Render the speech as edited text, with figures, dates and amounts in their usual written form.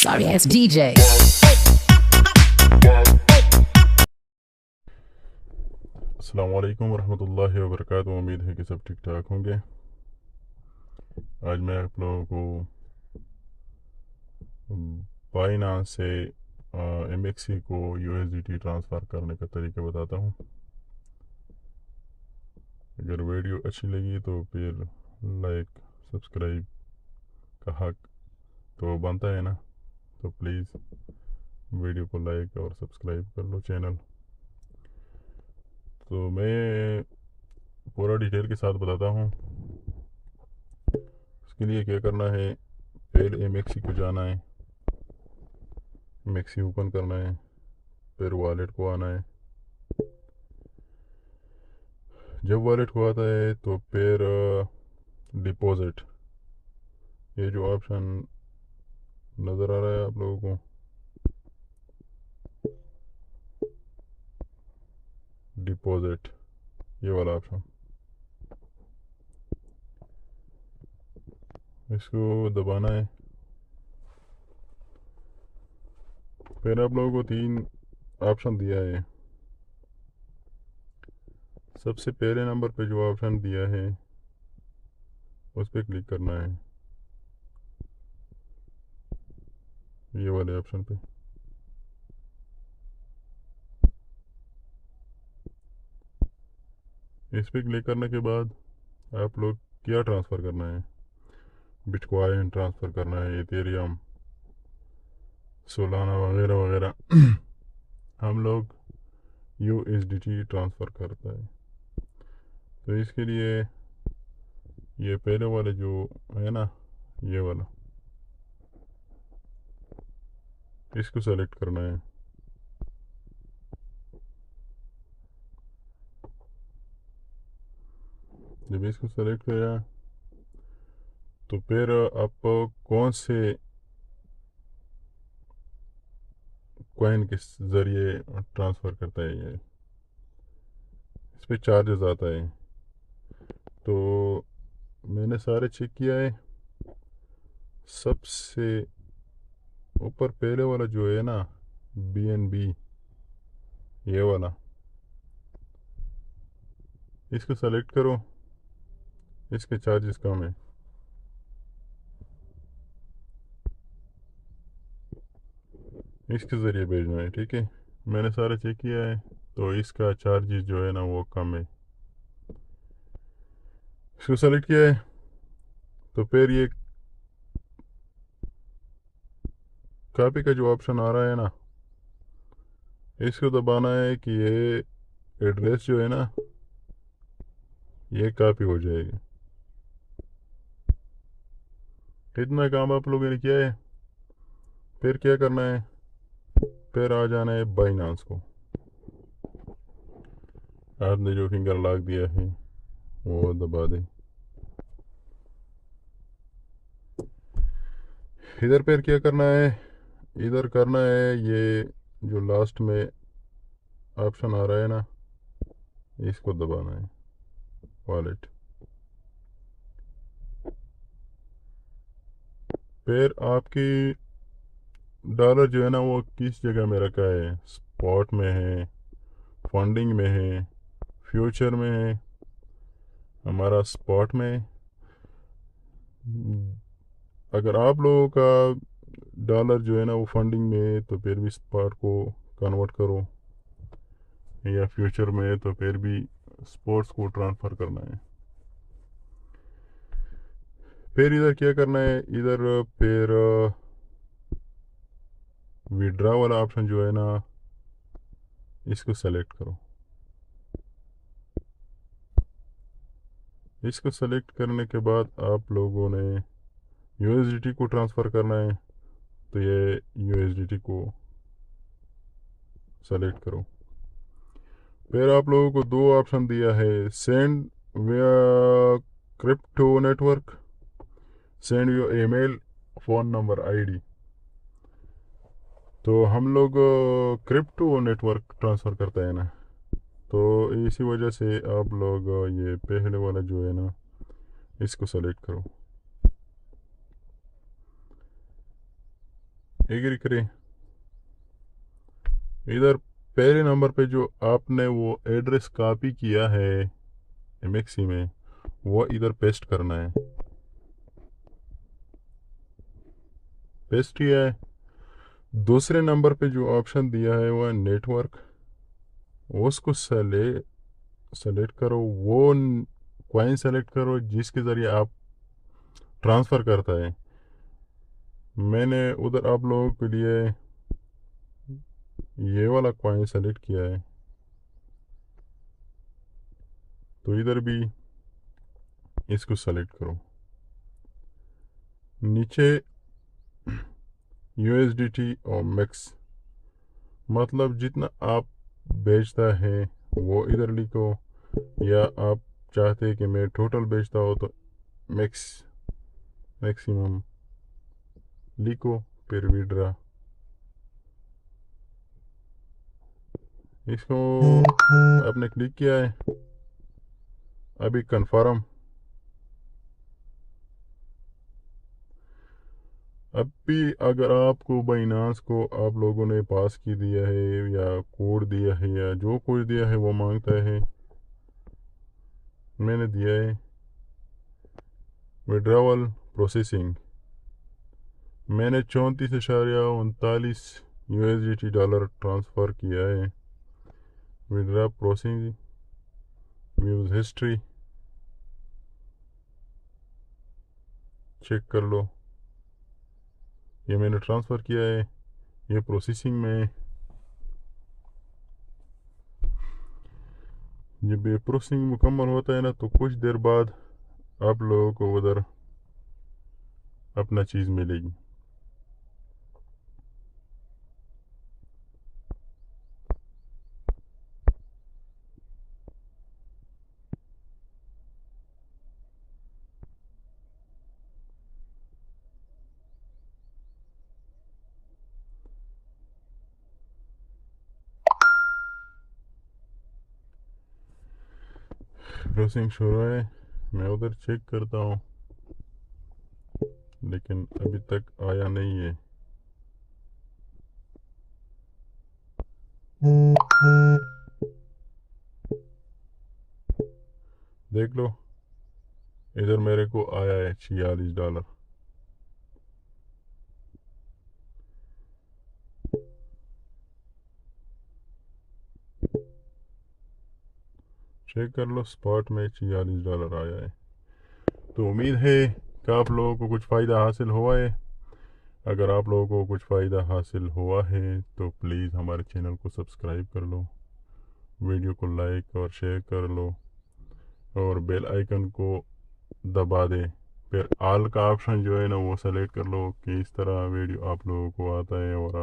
Sorry ass DJ. अस्सलाम वालेकुम वरहमतुल्लाहि वबरकातुहू। उम्मीद है कि सब ठीक ठाक होंगे। आज मैं आप लोगों को बाइनांस से MXC को USDT ट्रांसफ़र करने का तरीका बताता हूँ। अगर वीडियो अच्छी लगी तो फिर लाइक सब्सक्राइब का हक तो बनता है ना, तो प्लीज़ वीडियो को लाइक और सब्सक्राइब कर लो चैनल। तो मैं पूरा डिटेल के साथ बताता हूँ। इसके लिए क्या करना है, पहले MXC को जाना है, MXC ओपन करना है, फिर वॉलेट को आना है। जब वॉलेट को आता है तो फिर डिपॉजिट, ये जो ऑप्शन नज़र आ रहा है आप लोगों को, डिपॉजिट, ये वाला ऑप्शन, इसको दबाना है। फिर आप लोगों को 3 ऑप्शन दिया है। सबसे पहले नंबर पे जो ऑप्शन दिया है उस पर क्लिक करना है, ये वाले ऑप्शन पे। इस पर क्लिक करने के बाद आप लोग क्या ट्रांसफ़र करना है, बिटकॉइन ट्रांसफ़र करना है, इथेरियम, सोलाना वगैरह वगैरह। हम लोग USDT ट्रांसफ़र करता है। तो इसके लिए ये पहले वाले जो है ना, ये वाला, इसको सेलेक्ट करना है। जब इसको सेलेक्ट किया तो फिर आप कौन से कॉइन के ज़रिए ट्रांसफ़र करता है, ये इस पर चार्जेस आता है। तो मैंने सारे चेक किया है। सबसे ऊपर पहले वाला जो है ना, BNB, ये वाला, इसको सेलेक्ट करो, इसके चार्जेस कम है। इसके ज़रिए भेजना है, ठीक है। मैंने सारा चेक किया है, तो इसका चार्जेस जो है ना वो कम है। इसको सेलेक्ट किया है तो फिर ये कॉपी का जो ऑप्शन आ रहा है ना, इसको दबाना है कि ये एड्रेस जो है ना ये कॉपी हो जाएगी। इतना काम आप लोगों ने किया है। फिर क्या करना है, फिर आ जाना है बाइनांस को। आपने जो फिंगर लॉक दिया है वो दबा दें। इधर फिर क्या करना है, इधर करना है ये जो लास्ट में ऑप्शन आ रहा है ना, इसको दबाना है, वॉलेट। फिर आपकी डॉलर जो है ना वो किस जगह में रखा है, स्पॉट में है, फंडिंग में है, फ्यूचर में है। हमारा स्पॉट में। अगर आप लोगों का डॉलर जो है ना वो फंडिंग में है तो फिर भी स्पॉट को कन्वर्ट करो, या फ्यूचर में है तो फिर भी स्पोर्ट्स को ट्रांसफ़र करना है। फिर इधर क्या करना है, इधर फिर विड्रा वाला ऑप्शन जो है ना इसको सेलेक्ट करो। इसको सेलेक्ट करने के बाद आप लोगों ने USDT को ट्रांसफ़र करना है, तो ये USDT को सेलेक्ट करो। फिर आप लोगों को 2 ऑप्शन दिया है, सेंड विया crypto network, send your email, phone number, ID। तो हम लोग क्रिप्टो नेटवर्क ट्रांसफ़र करते हैं ना, तो इसी वजह से आप लोग ये पहले वाला जो है ना इसको सेलेक्ट करो। एग्री करें। इधर पहले नंबर पे जो आपने वो एड्रेस कॉपी किया है एमएक्सी में, वो इधर पेस्ट करना है। पेस्ट किया है। दूसरे नंबर पे जो ऑप्शन दिया है वो है नेटवर्क, उसको सेलेक्ट करो। वो कॉइन सेलेक्ट करो जिसके ज़रिए आप ट्रांसफ़र करता है। मैंने उधर आप लोगों के लिए ये वाला कॉइन सेलेक्ट किया है, तो इधर भी इसको सेलेक्ट करो। नीचे यूएसडीटी और मैक्स, मतलब जितना आप बेचता है वो इधर लिखो, या आप चाहते हैं कि मैं टोटल बेचता हो तो मैक्सिमम लिखो, फिर विड्रा। इसको आपने क्लिक किया है, अभी कंफर्म। अभी अगर आपको बाइनांस को आप लोगों ने पास की दिया है या कोड दिया है या जो कुछ दिया है वो मांगता है, मैंने दिया है विड्रावल प्रोसेसिंग। मैंने 34.39 यूएसडीटी डॉलर ट्रांसफ़र किया है। Withdraw processing, views history check कर लो। ये मैंने ट्रांसफ़र किया है, ये प्रोसेसिंग में। जब ये प्रोसेसिंग मुकम्मल होता है ना, तो कुछ देर बाद आप लोगों को उधर अपना चीज़ मिलेगी। प्रोसेसिंग शुरू है, मैं उधर चेक करता हूँ, लेकिन अभी तक आया नहीं है। देख लो, इधर मेरे को आया है $46। चेक कर लो, स्पॉट में $46 आया है। तो उम्मीद है कि आप लोगों को कुछ फ़ायदा हासिल हुआ है। अगर आप लोगों को कुछ फ़ायदा हासिल हुआ है तो प्लीज़ हमारे चैनल को सब्सक्राइब कर लो, वीडियो को लाइक और शेयर कर लो, और बेल आइकन को दबा दें। फिर ऑल का ऑप्शन जो है ना वो सेलेक्ट कर लो कि इस तरह वीडियो आप लोगों को आता है और